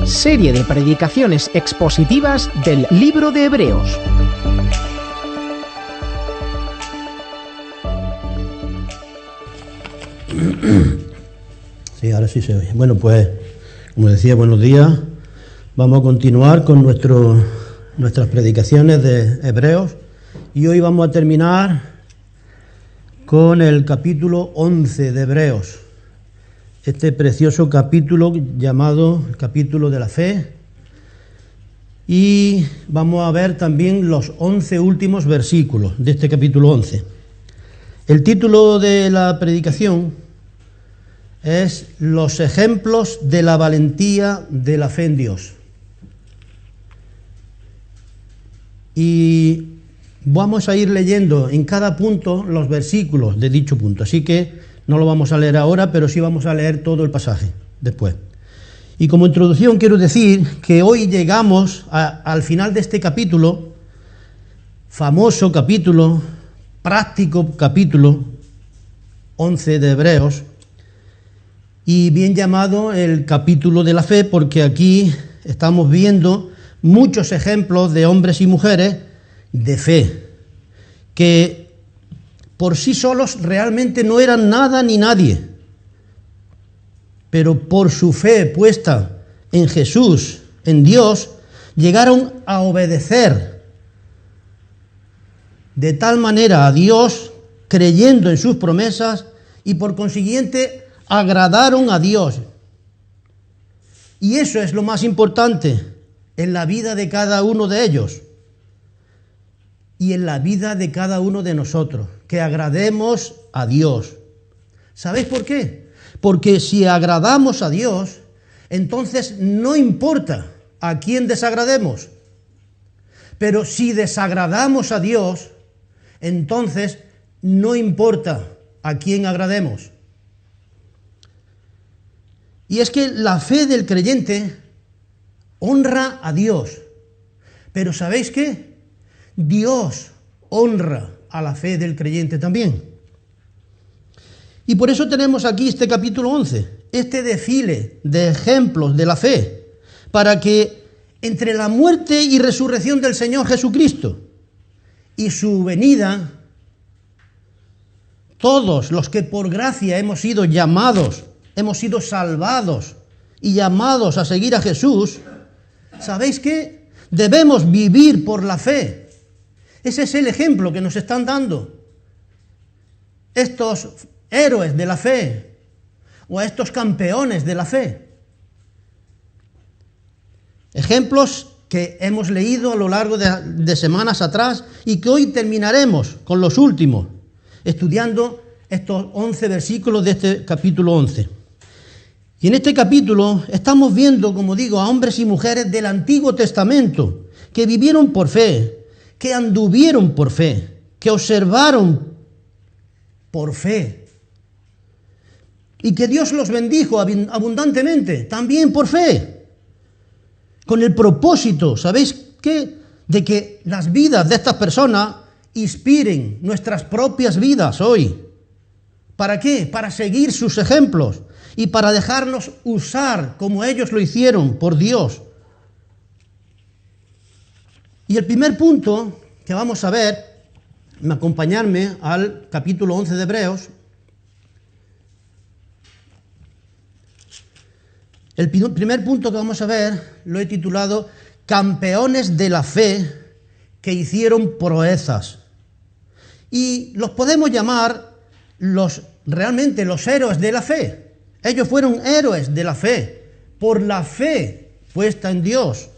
serie de predicaciones expositivas del libro de Hebreos. Sí, ahora sí se oye. Bueno, pues, como decía, buenos días. Vamos a continuar con nuestras predicaciones de Hebreos y hoy vamos a terminar con el capítulo 11 de Hebreos. Este precioso capítulo llamado el capítulo de la fe, y vamos a ver también los 11 últimos versículos de este capítulo 11. El título de la predicación es Los ejemplos de la valentía de la fe en Dios. Y vamos a ir leyendo en cada punto los versículos de dicho punto, así que no lo vamos a leer ahora, pero sí vamos a leer todo el pasaje después. Y como introducción quiero decir que hoy llegamos al final de este capítulo, famoso capítulo, práctico capítulo 11 de Hebreos, y bien llamado el capítulo de la fe, porque aquí estamos viendo muchos ejemplos de hombres y mujeres de fe, que por sí solos realmente no eran nada ni nadie, pero por su fe puesta en Jesús, en Dios, llegaron a obedecer de tal manera a Dios, creyendo en sus promesas, y por consiguiente agradaron a Dios. Y eso es lo más importante en la vida de cada uno de ellos y en la vida de cada uno de nosotros, que agrademos a Dios. ¿Sabéis por qué? Porque si agradamos a Dios, entonces no importa a quién desagrademos. Pero si desagradamos a Dios, entonces no importa a quién agrademos. Y es que la fe del creyente honra a Dios. Pero ¿sabéis qué? Dios honra a la fe del creyente también. Y por eso tenemos aquí este capítulo 11, este desfile de ejemplos de la fe, para que entre la muerte y resurrección del Señor Jesucristo y su venida, todos los que por gracia hemos sido llamados, hemos sido salvados y llamados a seguir a Jesús, ¿sabéis qué? Debemos vivir por la fe. Ese es el ejemplo que nos están dando estos héroes de la fe o estos campeones de la fe. Ejemplos que hemos leído a lo largo de semanas atrás y que hoy terminaremos con los últimos, estudiando estos 11 versículos de este capítulo 11. Y en este capítulo estamos viendo, como digo, a hombres y mujeres del Antiguo Testamento que vivieron por fe, que anduvieron por fe, que observaron por fe, y que Dios los bendijo abundantemente, también por fe, con el propósito, ¿sabéis qué? De que las vidas de estas personas inspiren nuestras propias vidas hoy. ¿Para qué? Para seguir sus ejemplos y para dejarnos usar como ellos lo hicieron por Dios. Y el primer punto que vamos a ver, acompañarme al capítulo 11 de Hebreos. El primer punto que vamos a ver lo he titulado Campeones de la fe que hicieron proezas. Y los podemos llamar realmente los héroes de la fe. Ellos fueron héroes de la fe, por la fe puesta en Dios.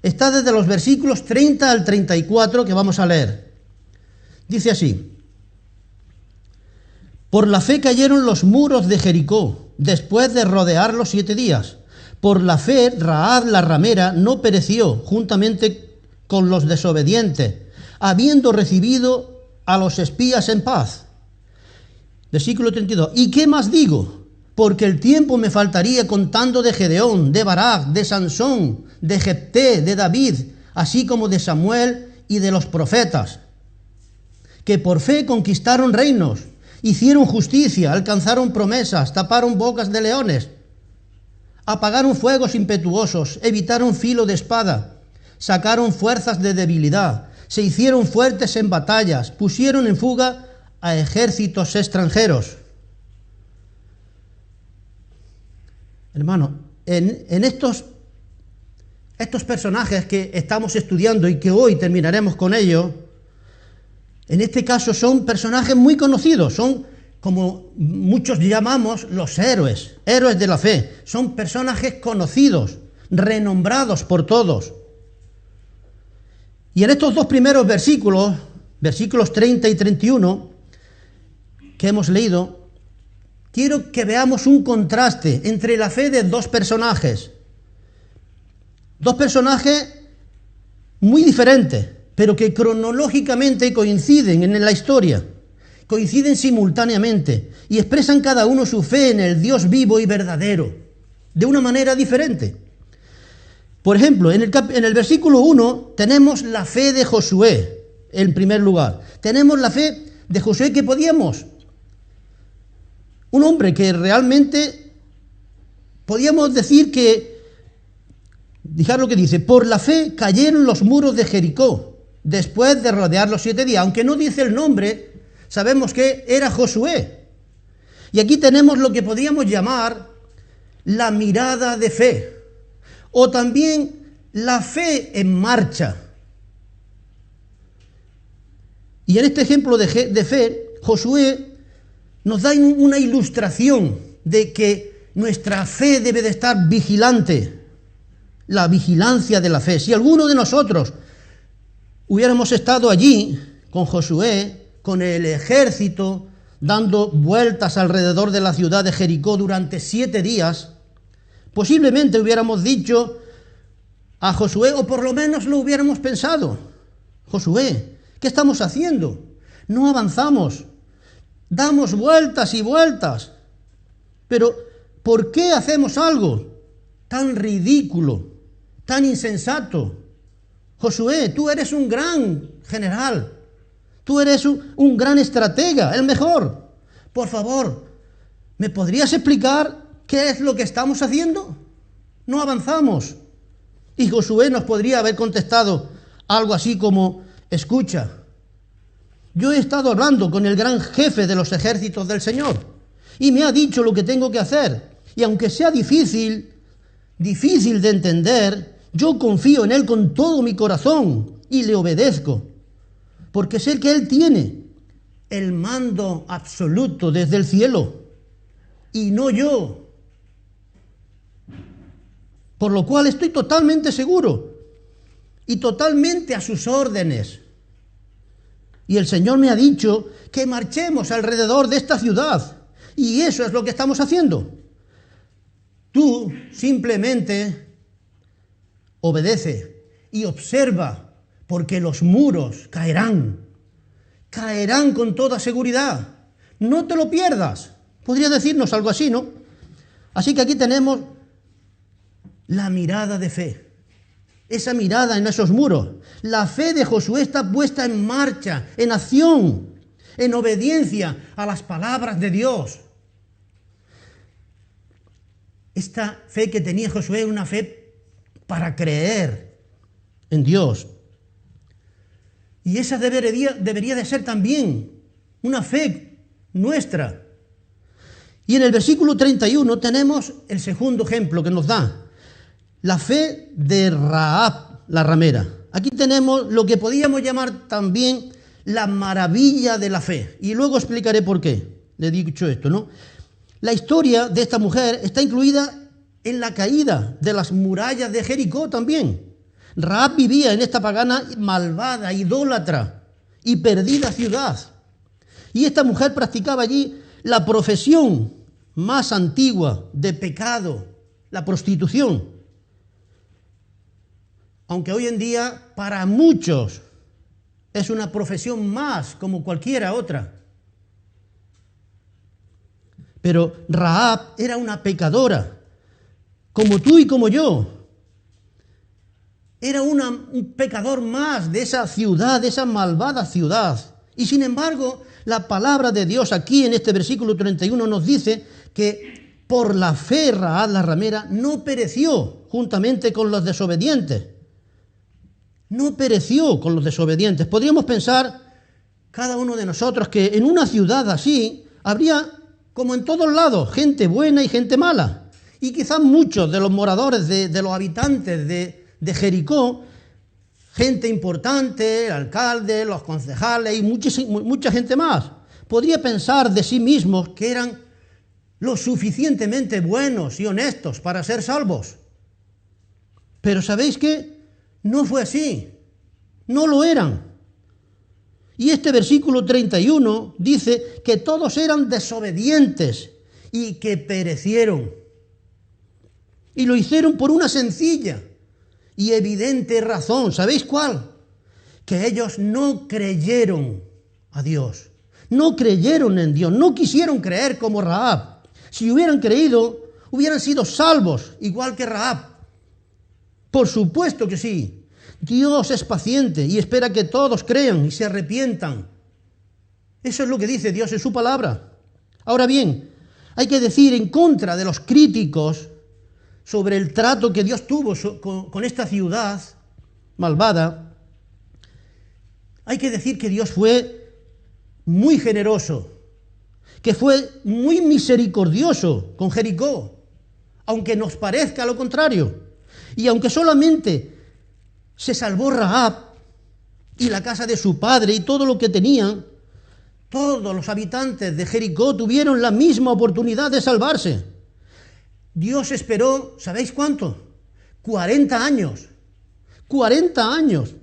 Está desde los versículos 30 al 34 que vamos a leer. Dice así: Por la fe cayeron los muros de Jericó, después de rodearlos 7 días. Por la fe Rahab la ramera no pereció juntamente con los desobedientes, habiendo recibido a los espías en paz. Versículo 32. ¿Y qué más digo? Porque el tiempo me faltaría contando de Gedeón, de Barak, de Sansón, de Jefté, de David, así como de Samuel y de los profetas, que por fe conquistaron reinos, hicieron justicia, alcanzaron promesas, taparon bocas de leones, apagaron fuegos impetuosos, evitaron filo de espada, sacaron fuerzas de debilidad, se hicieron fuertes en batallas, pusieron en fuga a ejércitos extranjeros. Hermano, en estos personajes que estamos estudiando y que hoy terminaremos con ellos, en este caso son personajes muy conocidos, son como muchos llamamos los héroes de la fe. Son personajes conocidos, renombrados por todos. Y en estos dos primeros versículos, versículos 30 y 31, que hemos leído, quiero que veamos un contraste entre la fe de dos personajes. Dos personajes muy diferentes, pero que cronológicamente coinciden en la historia, coinciden simultáneamente y expresan cada uno su fe en el Dios vivo y verdadero, de una manera diferente. Por ejemplo, en el versículo 1 tenemos la fe de Josué, en primer lugar. Tenemos la fe de Josué que podíamos, un hombre que realmente podíamos decir que, fijar lo que dice, por la fe cayeron los muros de Jericó, después de rodearlos 7 días. Aunque no dice el nombre, sabemos que era Josué. Y aquí tenemos lo que podríamos llamar la mirada de fe, o también la fe en marcha. Y en este ejemplo de fe, Josué nos da una ilustración de que nuestra fe debe de estar vigilante, la vigilancia de la fe. Si alguno de nosotros hubiéramos estado allí con Josué, con el ejército, dando vueltas alrededor de la ciudad de Jericó durante 7 días, posiblemente hubiéramos dicho a Josué, o por lo menos lo hubiéramos pensado: Josué, ¿qué estamos haciendo? No avanzamos, damos vueltas y vueltas, pero ¿por qué hacemos algo tan ridículo, tan insensato? Josué, tú eres un gran general, tú eres un gran estratega, el mejor. Por favor, ¿me podrías explicar qué es lo que estamos haciendo? No avanzamos. Y Josué nos podría haber contestado algo así como: escucha, yo he estado hablando con el gran jefe de los ejércitos del Señor y me ha dicho lo que tengo que hacer. Y aunque sea difícil de entender, yo confío en Él con todo mi corazón y le obedezco, porque sé que Él tiene el mando absoluto desde el cielo y no yo. Por lo cual estoy totalmente seguro y totalmente a sus órdenes. Y el Señor me ha dicho que marchemos alrededor de esta ciudad, y eso es lo que estamos haciendo. Tú simplemente obedece y observa, porque los muros caerán con toda seguridad. No te lo pierdas. Podría decirnos algo así, ¿no? Así que aquí tenemos la mirada de fe, esa mirada en esos muros. La fe de Josué está puesta en marcha, en acción, en obediencia a las palabras de Dios. Esta fe que tenía Josué era una fe para creer en Dios. Y esa debería de ser también una fe nuestra. Y en el versículo 31 tenemos el segundo ejemplo que nos da: la fe de Rahab, la ramera. Aquí tenemos lo que podríamos llamar también la maravilla de la fe. Y luego explicaré por qué le he dicho esto, ¿no? La historia de esta mujer está incluida en la caída de las murallas de Jericó también. Rahab vivía en esta pagana malvada, idólatra y perdida ciudad. Y esta mujer practicaba allí la profesión más antigua de pecado, la prostitución. Aunque hoy en día para muchos es una profesión más como cualquiera otra. Pero Rahab era una pecadora, como tú y como yo. Era un pecador más de esa ciudad, de esa malvada ciudad. Y sin embargo, la palabra de Dios aquí en este versículo 31 nos dice que por la fe Rahab la ramera no pereció juntamente con los desobedientes. No pereció con los desobedientes. Podríamos pensar, cada uno de nosotros, que en una ciudad así habría, como en todos lados, gente buena y gente mala. Y quizás muchos de los moradores, de los habitantes de Jericó, gente importante, el alcalde, los concejales y mucha gente más, podría pensar de sí mismos que eran lo suficientemente buenos y honestos para ser salvos. Pero ¿sabéis qué? No fue así. No lo eran. Y este versículo 31 dice que todos eran desobedientes y que perecieron. Y lo hicieron por una sencilla y evidente razón. ¿Sabéis cuál? Que ellos no creyeron a Dios. No creyeron en Dios. No quisieron creer como Rahab. Si hubieran creído, hubieran sido salvos, igual que Rahab. Por supuesto que sí. Dios es paciente y espera que todos crean y se arrepientan. Eso es lo que dice Dios en su palabra. Ahora bien, hay que decir en contra de los críticos sobre el trato que Dios tuvo con esta ciudad malvada, hay que decir que Dios fue muy generoso, que fue muy misericordioso con Jericó, aunque nos parezca lo contrario. Y aunque solamente se salvó Rahab y la casa de su padre y todo lo que tenían, todos los habitantes de Jericó tuvieron la misma oportunidad de salvarse. Dios esperó, ¿sabéis cuánto? 40 años. 40 años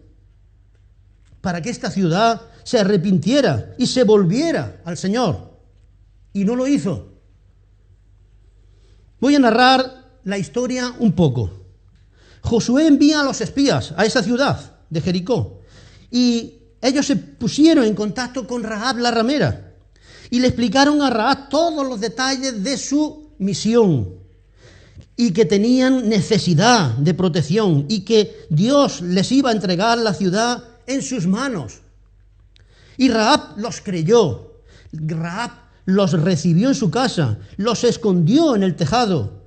para que esta ciudad se arrepintiera y se volviera al Señor. Y no lo hizo. Voy a narrar la historia un poco. Josué envía a los espías a esa ciudad de Jericó y ellos se pusieron en contacto con Rahab la ramera y le explicaron a Rahab todos los detalles de su misión y que tenían necesidad de protección y que Dios les iba a entregar la ciudad en sus manos. Y Rahab los creyó. Rahab los recibió en su casa, los escondió en el tejado,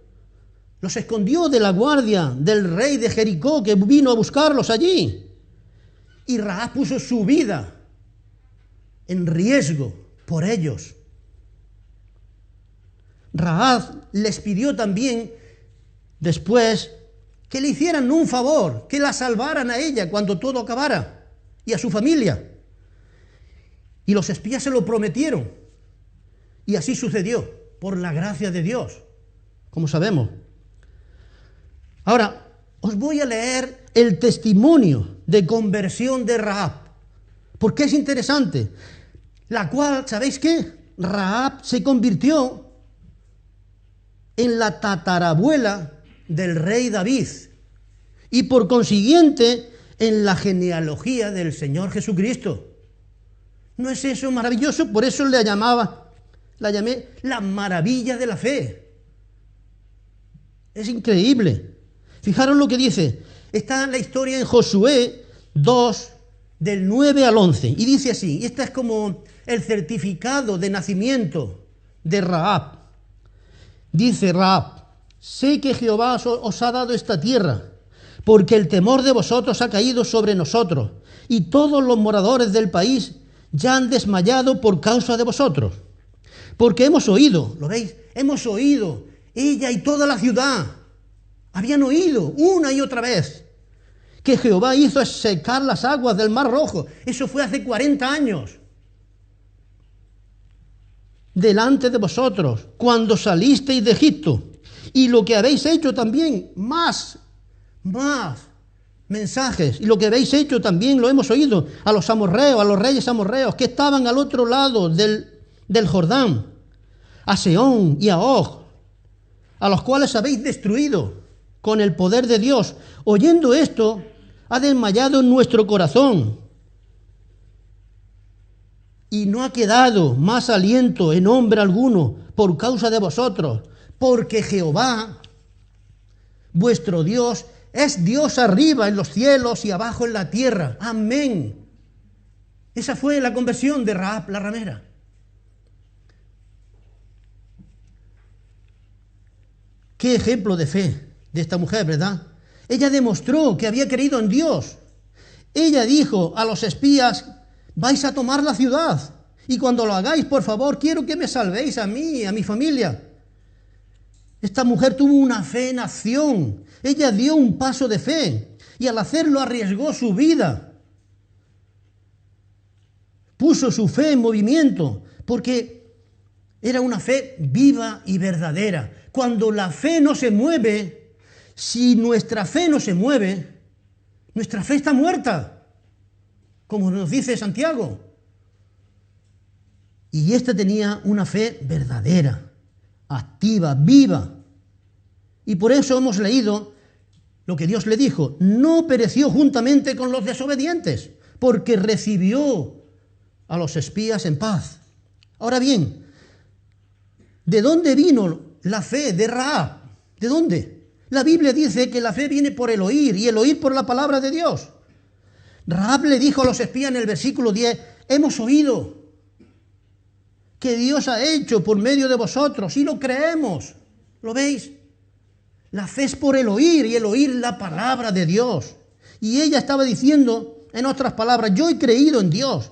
los escondió de la guardia del rey de Jericó que vino a buscarlos allí. Y Rahab puso su vida en riesgo por ellos. Rahab les pidió también después que le hicieran un favor, que la salvaran a ella cuando todo acabara y a su familia. Y los espías se lo prometieron. Y así sucedió, por la gracia de Dios, como sabemos. Ahora, os voy a leer el testimonio de conversión de Rahab, porque es interesante, la cual, ¿sabéis qué? Rahab se convirtió en la tatarabuela del rey David y por consiguiente en la genealogía del Señor Jesucristo. ¿No es eso maravilloso? Por eso la llamé la maravilla de la fe. Es increíble. Fijaros lo que dice. Está la historia en Josué 2, del 9 al 11. Y dice así, y esta es como el certificado de nacimiento de Rahab. Dice Rahab: sé que Jehová os ha dado esta tierra, porque el temor de vosotros ha caído sobre nosotros, y todos los moradores del país ya han desmayado por causa de vosotros. Porque hemos oído, ¿lo veis? Hemos oído, ella y toda la ciudad habían oído una y otra vez que Jehová hizo secar las aguas del Mar Rojo. Eso fue hace 40 años. Delante de vosotros, cuando salisteis de Egipto, y lo que habéis hecho también, más mensajes, y lo que habéis hecho también lo hemos oído a los amorreos, a los reyes amorreos que estaban al otro lado del Jordán, a Sehón y a Og, a los cuales habéis destruido con el poder de Dios. Oyendo esto, ha desmayado en nuestro corazón, y no ha quedado más aliento en hombre alguno por causa de vosotros, porque Jehová, vuestro Dios, es Dios arriba en los cielos y abajo en la tierra. Amén. Esa fue la conversión de Rahab la ramera. qué ejemplo de fe de esta mujer, ¿verdad? Ella demostró que había creído en Dios. Ella dijo a los espías: vais a tomar la ciudad, y cuando lo hagáis, por favor, quiero que me salvéis a mí y a mi familia. Esta mujer tuvo una fe en acción. Ella dio un paso de fe, y al hacerlo arriesgó su vida. Puso su fe en movimiento, porque era una fe viva y verdadera. Cuando la fe no se mueve, si nuestra fe no se mueve, nuestra fe está muerta, como nos dice Santiago. Y esta tenía una fe verdadera, activa, viva. Y por eso hemos leído lo que Dios le dijo: no pereció juntamente con los desobedientes, porque recibió a los espías en paz. Ahora bien, ¿de dónde vino la fe de Rahab? ¿De dónde? La Biblia dice que la fe viene por el oír, y el oír por la palabra de Dios. Rahab le dijo a los espías en el versículo 10: hemos oído que Dios ha hecho por medio de vosotros, y lo creemos. ¿Lo veis? La fe es por el oír, y el oír la palabra de Dios. Y ella estaba diciendo, en otras palabras: yo he creído en Dios.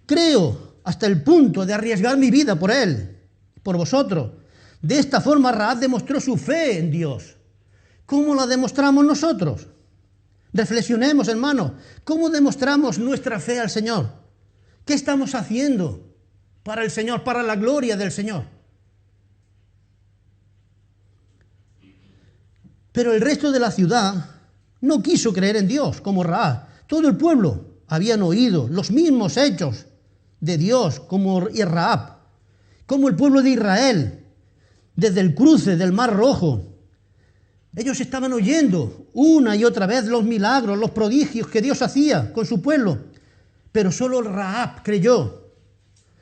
Creo hasta el punto de arriesgar mi vida por Él, por vosotros. De esta forma Rahab demostró su fe en Dios. ¿Cómo la demostramos nosotros? Reflexionemos, hermanos. ¿Cómo demostramos nuestra fe al Señor? ¿Qué estamos haciendo para el Señor, para la gloria del Señor? Pero el resto de la ciudad no quiso creer en Dios como Rahab. Todo el pueblo habían oído los mismos hechos de Dios como Rahab, como el pueblo de Israel, desde el cruce del Mar Rojo. Ellos estaban oyendo una y otra vez los milagros, los prodigios que Dios hacía con su pueblo. Pero solo Rahab creyó.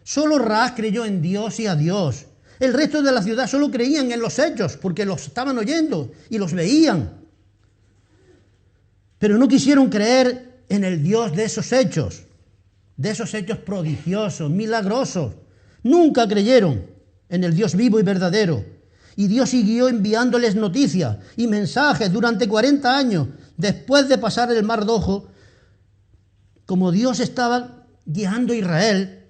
Solo Rahab creyó en Dios y a Dios. El resto de la ciudad solo creían en los hechos, porque los estaban oyendo y los veían. Pero no quisieron creer en el Dios de esos hechos prodigiosos, milagrosos. Nunca creyeron en el Dios vivo y verdadero. Y Dios siguió enviándoles noticias y mensajes durante 40 años, después de pasar el Mar Rojo, como Dios estaba guiando a Israel.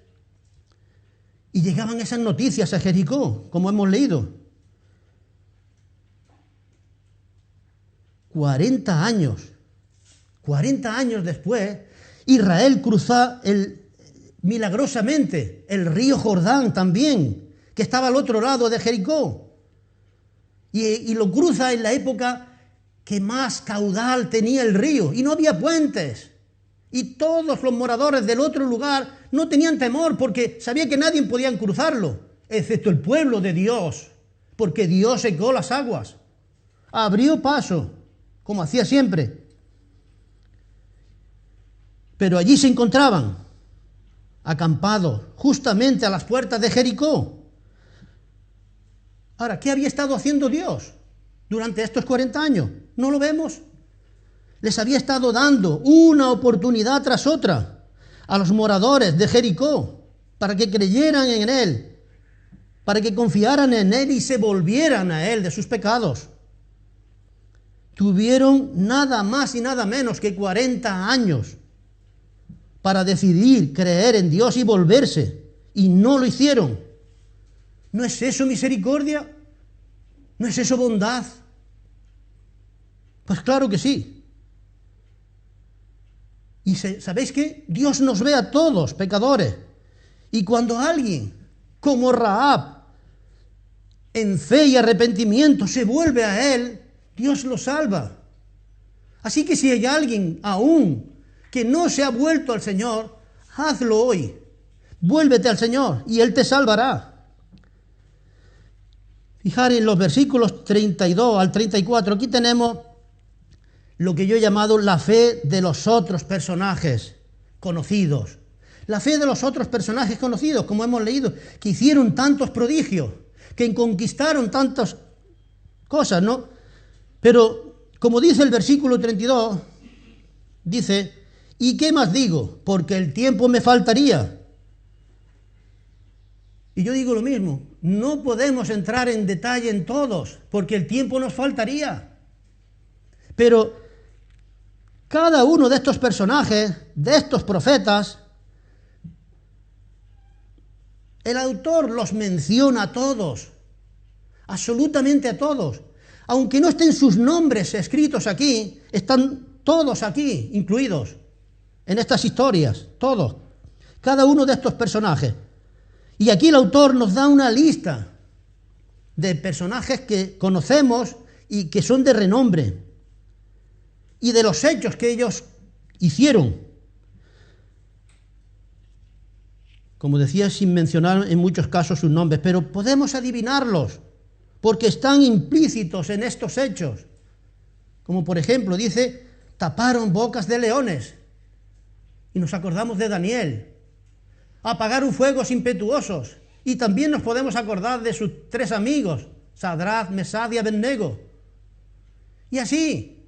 Y llegaban esas noticias a Jericó, como hemos leído. 40 años después, Israel cruza milagrosamente el río Jordán también, que estaba al otro lado de Jericó. Y lo cruza en la época que más caudal tenía el río, y no había puentes. Y todos los moradores del otro lugar no tenían temor, porque sabían que nadie podía cruzarlo, excepto el pueblo de Dios, porque Dios secó las aguas, abrió paso, como hacía siempre. Pero allí se encontraban acampados, justamente a las puertas de Jericó. Ahora, ¿qué había estado haciendo Dios durante estos 40 años? ¿No lo vemos? Les había estado dando una oportunidad tras otra a los moradores de Jericó para que creyeran en Él, para que confiaran en Él y se volvieran a Él de sus pecados. Tuvieron nada más y nada menos que 40 años para decidir creer en Dios y volverse, y no lo hicieron. ¿No es eso misericordia? ¿No es eso bondad? Pues claro que sí. Y ¿sabéis qué? Dios nos ve a todos pecadores. Y cuando alguien, como Rahab, en fe y arrepentimiento se vuelve a Él, Dios lo salva. Así que si hay alguien aún que no se ha vuelto al Señor, hazlo hoy. Vuélvete al Señor y Él te salvará. Fijar en los versículos 32 al 34, aquí tenemos lo que yo he llamado la fe de los otros personajes conocidos. La fe de los otros personajes conocidos, como hemos leído, que hicieron tantos prodigios, que conquistaron tantas cosas, ¿no? Pero, como dice el versículo 32, dice: ¿y qué más digo? Porque el tiempo me faltaría. Y yo digo lo mismo. no podemos entrar en detalle en todos, porque el tiempo nos faltaría. Pero cada uno de estos personajes, de estos profetas, el autor los menciona a todos, absolutamente a todos. Aunque no estén sus nombres escritos aquí, están todos aquí incluidos en estas historias, todos, cada uno de estos personajes. Y aquí el autor nos da una lista de personajes que conocemos y que son de renombre, y de los hechos que ellos hicieron. Como decía, sin mencionar en muchos casos sus nombres, pero podemos adivinarlos, porque están implícitos en estos hechos. Como por ejemplo, dice, taparon bocas de leones, y nos acordamos de Daniel. Apagaron fuegos impetuosos, y también nos podemos acordar de sus 3 amigos, Sadrach, Mesach y Abednego. Y así,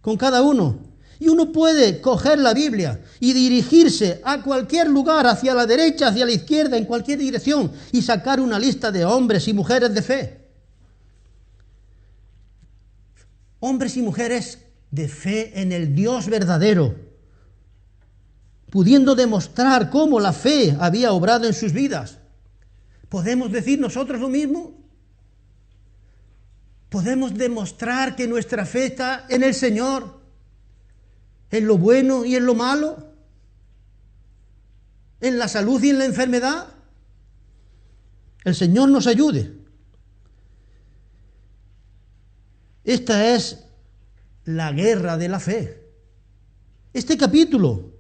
con cada uno. Y uno puede coger la Biblia y dirigirse a cualquier lugar, hacia la derecha, hacia la izquierda, en cualquier dirección, y sacar una lista de hombres y mujeres de fe. Hombres y mujeres de fe en el Dios verdadero, pudiendo demostrar cómo la fe había obrado en sus vidas. ¿Podemos decir nosotros lo mismo? ¿Podemos demostrar que nuestra fe está en el Señor, en lo bueno y en lo malo, en la salud y en la enfermedad? El Señor nos ayude. Esta es la guerra de la fe. Este capítulo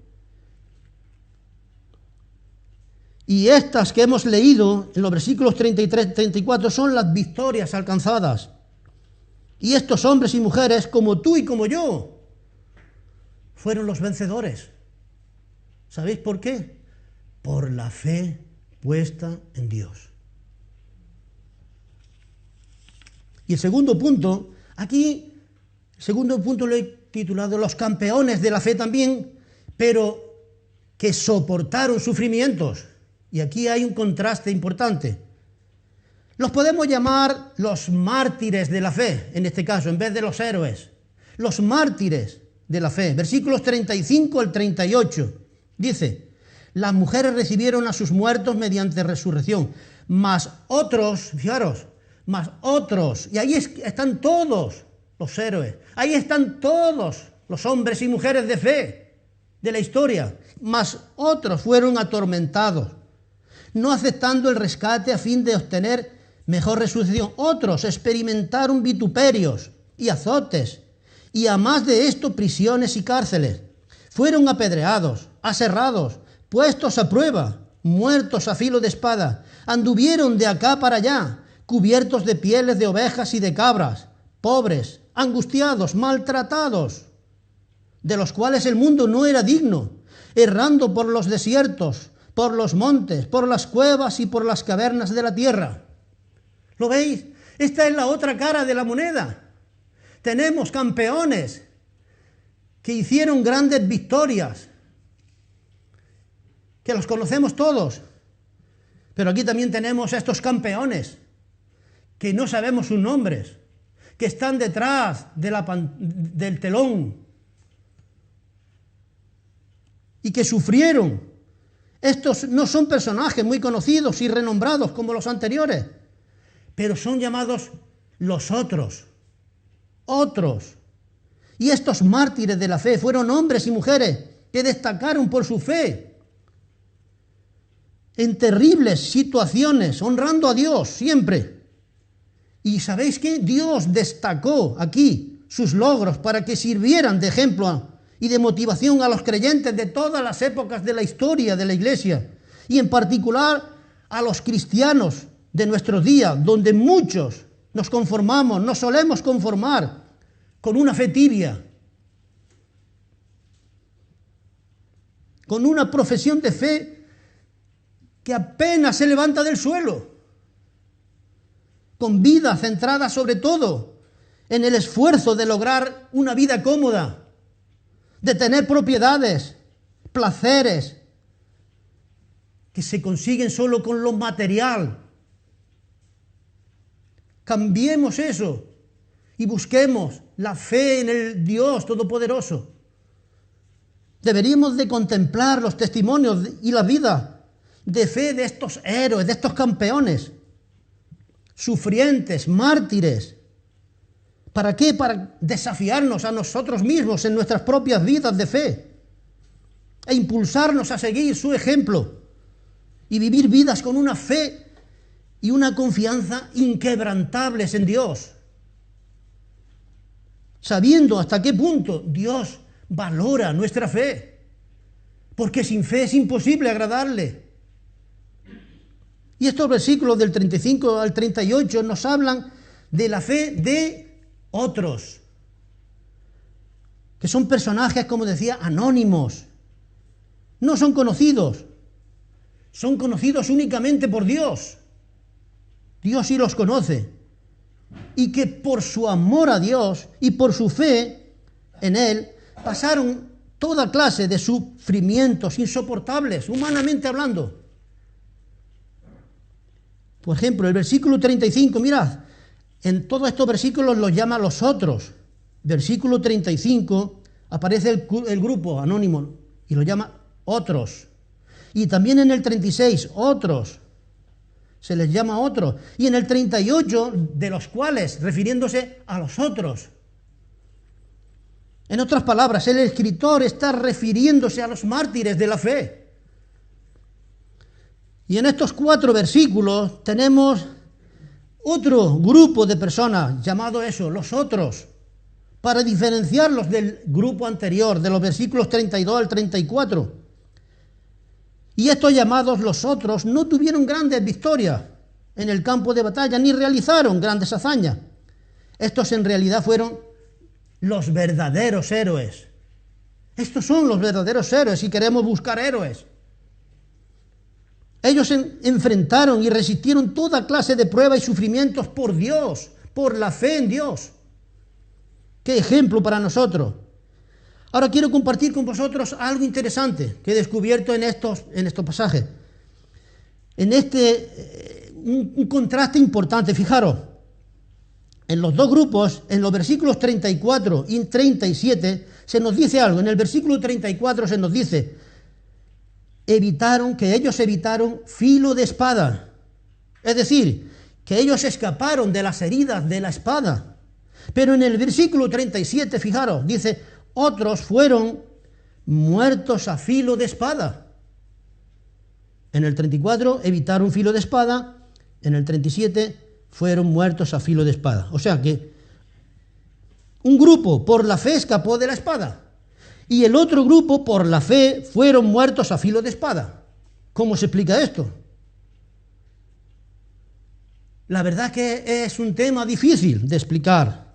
y estas que hemos leído en los versículos 33 y 34 son las victorias alcanzadas. Y estos hombres y mujeres, como tú y como yo, fueron los vencedores. ¿Sabéis por qué? Por la fe puesta en Dios. Y el segundo punto, aquí, el segundo punto lo he titulado Los campeones de la fe también, pero que soportaron sufrimientos. Y aquí hay un contraste importante. Los podemos llamar los mártires de la fe, en este caso, en vez de los héroes. Los mártires de la fe. Versículos 35 al 38. Dice, las mujeres recibieron a sus muertos mediante resurrección, mas otros, fijaros, mas otros, y ahí están todos los héroes, ahí están todos los hombres y mujeres de fe de la historia, mas otros fueron atormentados, no aceptando el rescate a fin de obtener mejor resurrección. Otros experimentaron vituperios y azotes, y a más de esto prisiones y cárceles. Fueron apedreados, aserrados, puestos a prueba, muertos a filo de espada. Anduvieron de acá para allá, cubiertos de pieles de ovejas y de cabras, pobres, angustiados, maltratados, de los cuales el mundo no era digno, errando por los desiertos, por los montes, por las cuevas y por las cavernas de la tierra. ¿Lo veis? Esta es la otra cara de la moneda. Tenemos campeones que hicieron grandes victorias, que los conocemos todos. Pero aquí también tenemos a estos campeones, que no sabemos sus nombres, que están detrás del telón y que sufrieron. Estos no son personajes muy conocidos y renombrados como los anteriores, pero son llamados los otros. Y estos mártires de la fe fueron hombres y mujeres que destacaron por su fe en terribles situaciones, honrando a Dios siempre. Y ¿sabéis qué? Dios destacó aquí sus logros para que sirvieran de ejemplo y de motivación a los creyentes de todas las épocas de la historia de la Iglesia, y en particular a los cristianos de nuestros días, donde muchos nos conformamos, nos solemos conformar con una fe tibia, con una profesión de fe que apenas se levanta del suelo, con vida centrada sobre todo en el esfuerzo de lograr una vida cómoda, de tener propiedades, placeres, que se consiguen solo con lo material, Cambiemos eso y busquemos la fe en el Dios Todopoderoso. Deberíamos de contemplar los testimonios y la vida de fe de estos héroes, de estos campeones, sufrientes, mártires. ¿Para qué? Para desafiarnos a nosotros mismos en nuestras propias vidas de fe e impulsarnos a seguir su ejemplo y vivir vidas con una fe y una confianza inquebrantables en Dios, sabiendo hasta qué punto Dios valora nuestra fe, porque sin fe es imposible agradarle. Y estos versículos del 35 al 38 nos hablan de la fe de otros, que son personajes, como decía, anónimos. No son conocidos únicamente por Dios. Dios sí los conoce. Y que por su amor a Dios y por su fe en Él, pasaron toda clase de sufrimientos insoportables, humanamente hablando. Por ejemplo, el versículo 35, mirad, en todos estos versículos los llama los otros. Versículo 35 aparece el grupo anónimo y lo llama otros. Y también en el 36, otros. Se les llama otros. Y en el 38, de los cuales, refiriéndose a los otros. En otras palabras, el escritor está refiriéndose a los mártires de la fe. Y en estos 4 versículos tenemos otro grupo de personas, llamado eso, los otros, para diferenciarlos del grupo anterior, de los versículos 32 al 34. Y estos llamados los otros no tuvieron grandes victorias en el campo de batalla, ni realizaron grandes hazañas. Estos en realidad fueron los verdaderos héroes. Estos son los verdaderos héroes si queremos buscar héroes. Ellos enfrentaron y resistieron toda clase de pruebas y sufrimientos por Dios, por la fe en Dios. ¡Qué ejemplo para nosotros! Ahora quiero compartir con vosotros algo interesante que he descubierto en estos pasajes. Un contraste importante, fijaros. En los dos grupos, en los versículos 34 y 37, se nos dice algo. En el versículo 34 se nos dice que ellos evitaron filo de espada. Es decir, que ellos escaparon de las heridas de la espada. Pero en el versículo 37, fijaros, dice, otros fueron muertos a filo de espada. En el 34 evitaron filo de espada, en el 37 fueron muertos a filo de espada. O sea que un grupo por la fe escapó de la espada y el otro grupo por la fe fueron muertos a filo de espada. ¿Cómo se explica esto? La verdad que es un tema difícil de explicar,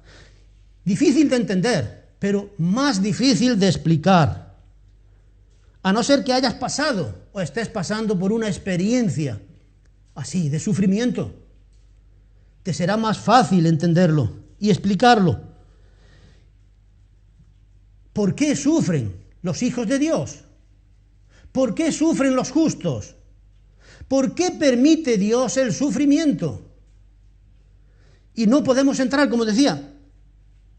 difícil de entender, pero más difícil de explicar. A no ser que hayas pasado o estés pasando por una experiencia así de sufrimiento, te será más fácil entenderlo y explicarlo. ¿Por qué sufren los hijos de Dios? ¿Por qué sufren los justos? ¿Por qué permite Dios el sufrimiento? Y no podemos entrar, como decía,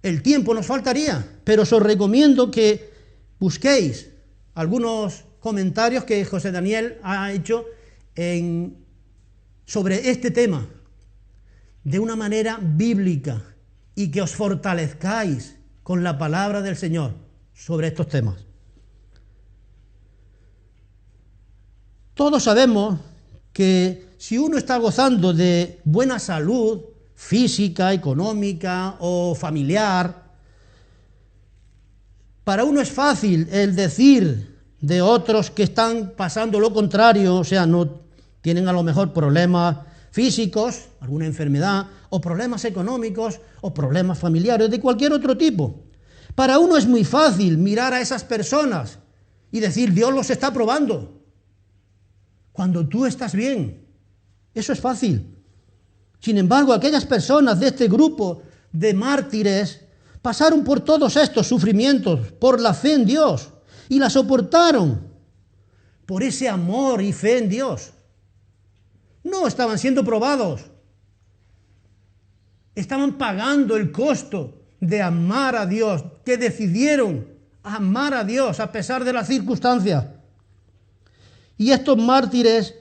el tiempo nos faltaría, pero os recomiendo que busquéis algunos comentarios que José Daniel ha hecho sobre este tema de una manera bíblica y que os fortalezcáis con la palabra del Señor sobre estos temas. Todos sabemos que si uno está gozando de buena salud física, económica o familiar, para uno es fácil el decir de otros que están pasando lo contrario, o sea, no tienen a lo mejor problemas físicos, alguna enfermedad, o problemas económicos, o problemas familiares, de cualquier otro tipo. Para uno es muy fácil mirar a esas personas y decir, Dios los está probando, cuando tú estás bien. Eso es fácil. Sin embargo, aquellas personas de este grupo de mártires pasaron por todos estos sufrimientos, por la fe en Dios, y la soportaron por ese amor y fe en Dios. No estaban siendo probados. estaban pagando el costo de amar a Dios, que decidieron amar a Dios a pesar de las circunstancias. Y estos mártires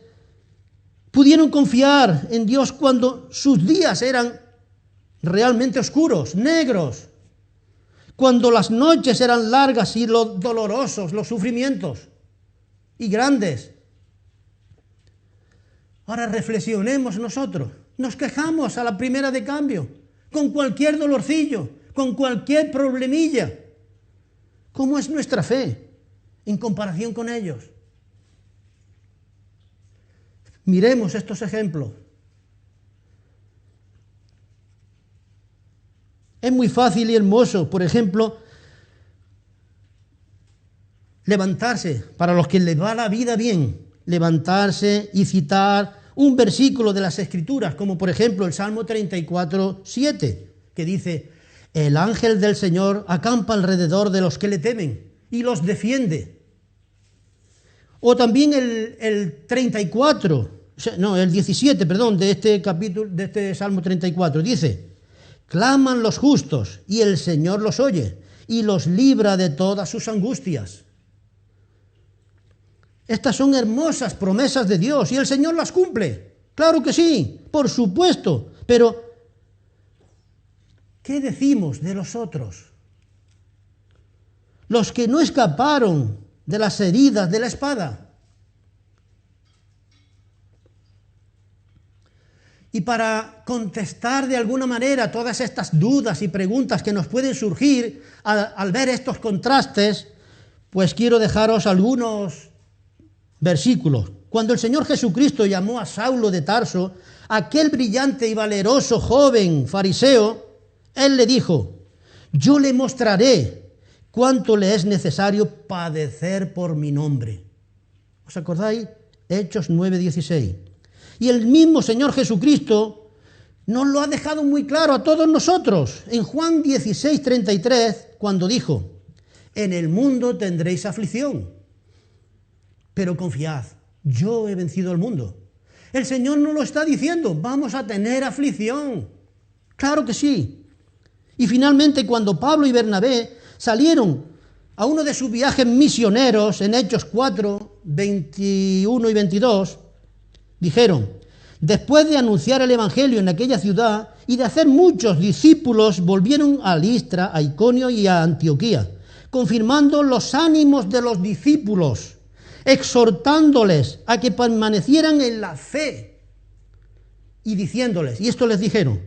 pudieron confiar en Dios cuando sus días eran realmente oscuros, negros, cuando las noches eran largas y los dolorosos, los sufrimientos y grandes. Ahora reflexionemos nosotros. Nos quejamos a la primera de cambio, con cualquier dolorcillo, con cualquier problemilla. ¿Cómo es nuestra fe en comparación con ellos? Miremos estos ejemplos. Es muy fácil y hermoso, por ejemplo, levantarse, para los que les va la vida bien, levantarse y citar un versículo de las Escrituras, como por ejemplo el Salmo 34:7, que dice: el ángel del Señor acampa alrededor de los que le temen y los defiende. O también el 17, de este capítulo, de este Salmo 34, dice: claman los justos y el Señor los oye y los libra de todas sus angustias. Estas son hermosas promesas de Dios y el Señor las cumple. Claro que sí, por supuesto, pero ¿qué decimos de los otros? Los que no escaparon de las heridas de la espada. Y para contestar de alguna manera todas estas dudas y preguntas que nos pueden surgir al ver estos contrastes, pues quiero dejaros algunos versículos. Cuando el Señor Jesucristo llamó a Saulo de Tarso, aquel brillante y valeroso joven fariseo, Él le dijo: yo le mostraré cuánto le es necesario padecer por mi nombre. ¿Os acordáis? Hechos 9:16. Y el mismo Señor Jesucristo nos lo ha dejado muy claro a todos nosotros en Juan 16:33, cuando dijo: en el mundo tendréis aflicción, pero confiad, yo he vencido al mundo. El Señor nos lo está diciendo, vamos a tener aflicción. Claro que sí. Y finalmente, cuando Pablo y Bernabé salieron a uno de sus viajes misioneros en Hechos 4:21 y 22, dijeron: después de anunciar el Evangelio en aquella ciudad y de hacer muchos discípulos, volvieron a Listra, a Iconio y a Antioquía, confirmando los ánimos de los discípulos, exhortándoles a que permanecieran en la fe y diciéndoles, y esto les dijeron: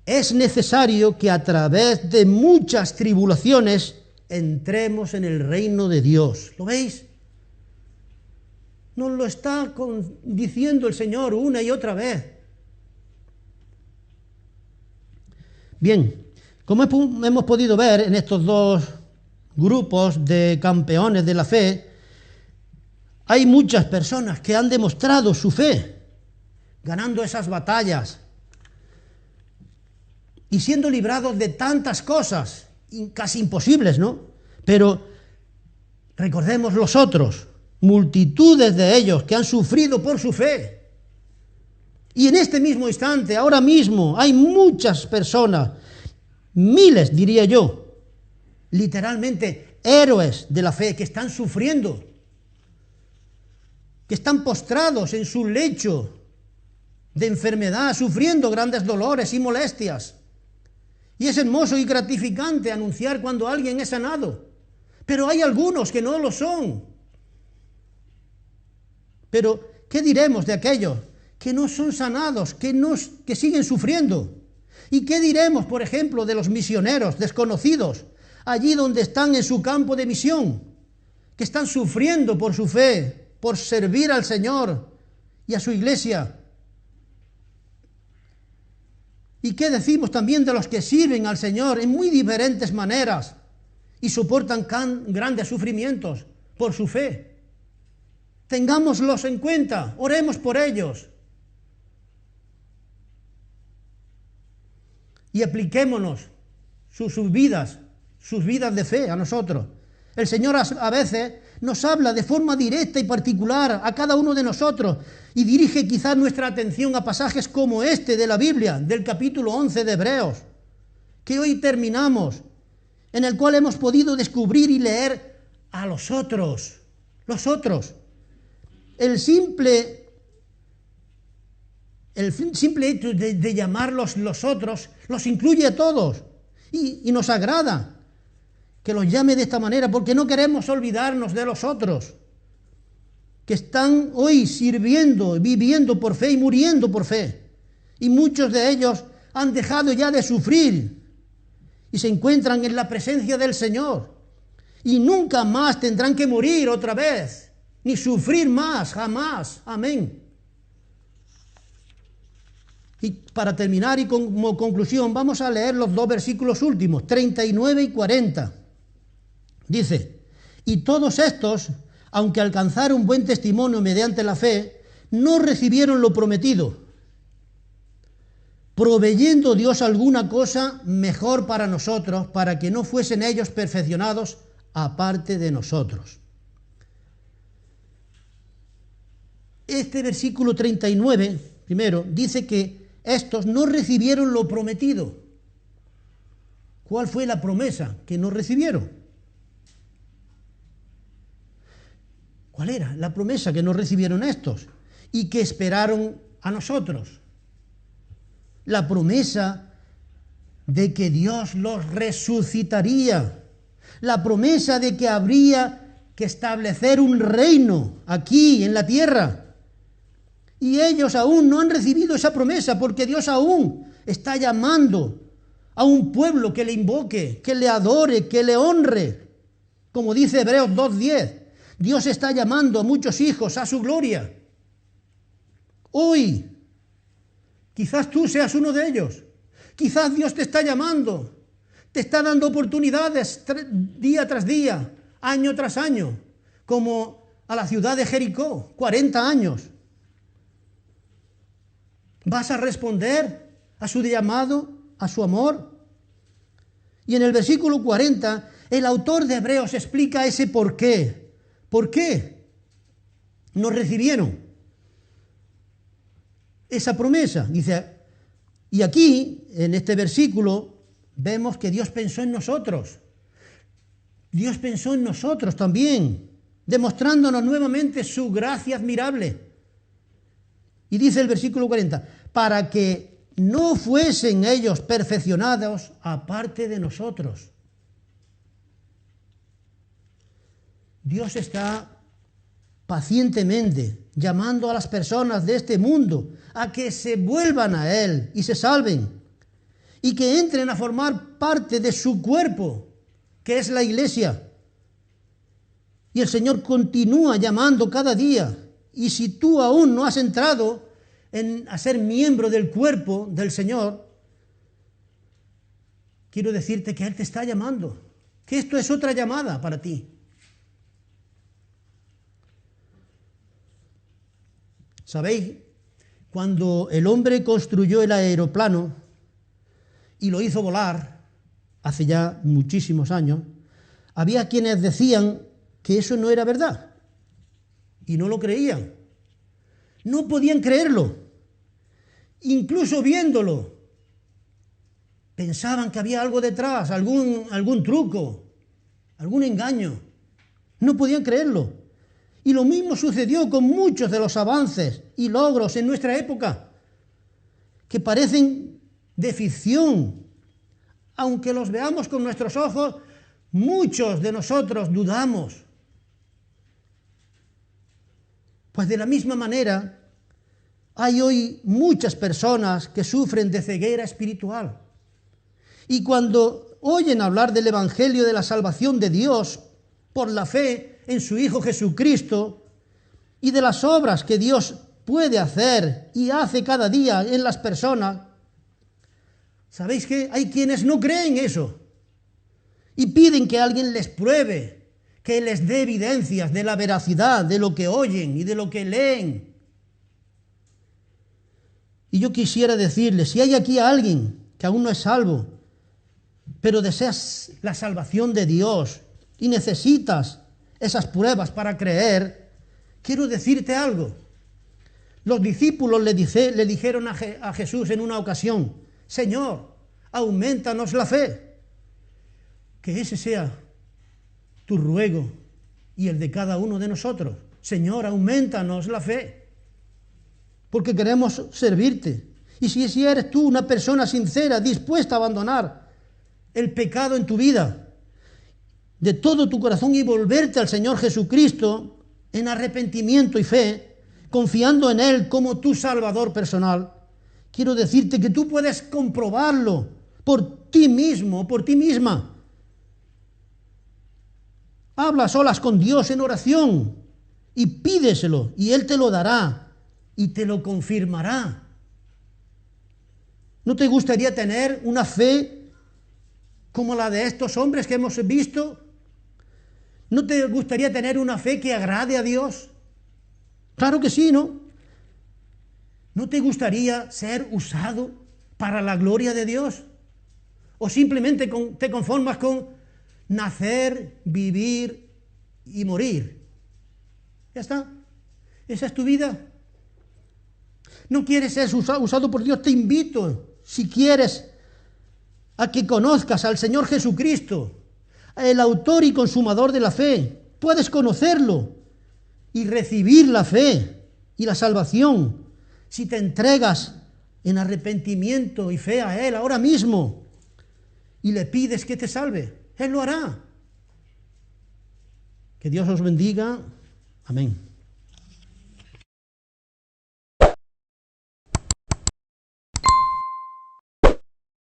es necesario que a través de muchas tribulaciones entremos en el reino de Dios. ¿Lo veis? Nos lo está diciendo el Señor una y otra vez. Bien, como hemos podido ver en estos dos grupos de campeones de la fe, hay muchas personas que han demostrado su fe, ganando esas batallas y siendo librados de tantas cosas, casi imposibles, ¿no? Pero recordemos los otros, multitudes de ellos que han sufrido por su fe. Y en este mismo instante, ahora mismo, hay muchas personas, miles diría yo, literalmente héroes de la fe que están sufriendo, que están postrados en su lecho de enfermedad, sufriendo grandes dolores y molestias. Y es hermoso y gratificante anunciar cuando alguien es sanado, pero hay algunos que no lo son. Pero, ¿qué diremos de aquellos que no son sanados, que siguen sufriendo? ¿Y qué diremos, por ejemplo, de los misioneros desconocidos, allí donde están en su campo de misión, que están sufriendo por su fe, por servir al Señor y a su iglesia? ¿Y qué decimos también de los que sirven al Señor en muy diferentes maneras y soportan grandes sufrimientos por su fe? Tengámoslos en cuenta, oremos por ellos y apliquémonos sus vidas de fe a nosotros. El Señor a veces nos habla de forma directa y particular a cada uno de nosotros y dirige quizás nuestra atención a pasajes como este de la Biblia, del capítulo 11 de Hebreos, que hoy terminamos, en el cual hemos podido descubrir y leer a los otros. El simple hecho de llamarlos los otros los incluye a todos y nos agrada que los llame de esta manera, porque no queremos olvidarnos de los otros, que están hoy sirviendo, viviendo por fe y muriendo por fe. Y muchos de ellos han dejado ya de sufrir y se encuentran en la presencia del Señor. Y nunca más tendrán que morir otra vez, ni sufrir más, jamás. Amén. Y para terminar y como conclusión, vamos a leer los dos versículos últimos, 39 y 40. Dice, y todos estos, aunque alcanzaron buen testimonio mediante la fe, no recibieron lo prometido, proveyendo Dios alguna cosa mejor para nosotros, para que no fuesen ellos perfeccionados aparte de nosotros. Este versículo 39, primero, dice que estos no recibieron lo prometido. ¿Cuál fue la promesa que no recibieron? ¿Cuál era la promesa que no recibieron estos y que esperaron a nosotros? La promesa de que Dios los resucitaría. La promesa de que habría que establecer un reino aquí en la tierra. Y ellos aún no han recibido esa promesa porque Dios aún está llamando a un pueblo que le invoque, que le adore, que le honre. Como dice Hebreos 2:10. Dios está llamando a muchos hijos a su gloria. Hoy, quizás tú seas uno de ellos. Quizás Dios te está llamando, te está dando oportunidades día tras día, año tras año, como a la ciudad de Jericó, 40 años. ¿Vas a responder a su llamado, a su amor? Y en el versículo 40, el autor de Hebreos explica ese por qué. ¿Por qué no recibieron esa promesa? Dice, y aquí, en este versículo, vemos que Dios pensó en nosotros. Dios pensó en nosotros también, demostrándonos nuevamente su gracia admirable. Y dice el versículo 40, para que no fuesen ellos perfeccionados aparte de nosotros. Dios está pacientemente llamando a las personas de este mundo a que se vuelvan a Él y se salven y que entren a formar parte de su cuerpo, que es la iglesia. Y el Señor continúa llamando cada día. Y si tú aún no has entrado a ser miembro del cuerpo del Señor, quiero decirte que Él te está llamando, que esto es otra llamada para ti. ¿Sabéis? Cuando el hombre construyó el aeroplano y lo hizo volar, hace ya muchísimos años, había quienes decían que eso no era verdad y no lo creían. No podían creerlo. Incluso viéndolo, pensaban que había algo detrás, algún truco, algún engaño. No podían creerlo. Y lo mismo sucedió con muchos de los avances y logros en nuestra época, que parecen de ficción. Aunque los veamos con nuestros ojos, muchos de nosotros dudamos. Pues de la misma manera, hay hoy muchas personas que sufren de ceguera espiritual. Y cuando oyen hablar del Evangelio de la salvación de Dios por la fe en su Hijo Jesucristo y de las obras que Dios puede hacer y hace cada día en las personas, ¿sabéis qué? Hay quienes no creen eso y piden que alguien les pruebe, que les dé evidencias de la veracidad de lo que oyen y de lo que leen. Y yo quisiera decirles, si hay aquí a alguien que aún no es salvo, pero deseas la salvación de Dios y necesitas esas pruebas para creer, quiero decirte algo. Los discípulos le dijeron a Jesús en una ocasión: Señor, aumentanos la fe. Que ese sea tu ruego y el de cada uno de nosotros. Señor, aumentanos la fe, porque queremos servirte. Y si eres tú una persona sincera, dispuesta a abandonar el pecado en tu vida, de todo tu corazón, y volverte al Señor Jesucristo en arrepentimiento y fe, confiando en Él como tu Salvador personal, quiero decirte que tú puedes comprobarlo por ti mismo, por ti misma. Habla a solas con Dios en oración y pídeselo, y Él te lo dará y te lo confirmará. ¿No te gustaría tener una fe como la de estos hombres que hemos visto? ¿No te gustaría tener una fe que agrade a Dios? Claro que sí, ¿no? ¿No te gustaría ser usado para la gloria de Dios? ¿O simplemente te conformas con nacer, vivir y morir? Ya está. Esa es tu vida. ¿No quieres ser usado por Dios? Te invito, si quieres, a que conozcas al Señor Jesucristo, el autor y consumador de la fe. Puedes conocerlo y recibir la fe y la salvación si te entregas en arrepentimiento y fe a Él ahora mismo y le pides que te salve. Él lo hará. Que Dios os bendiga. Amén.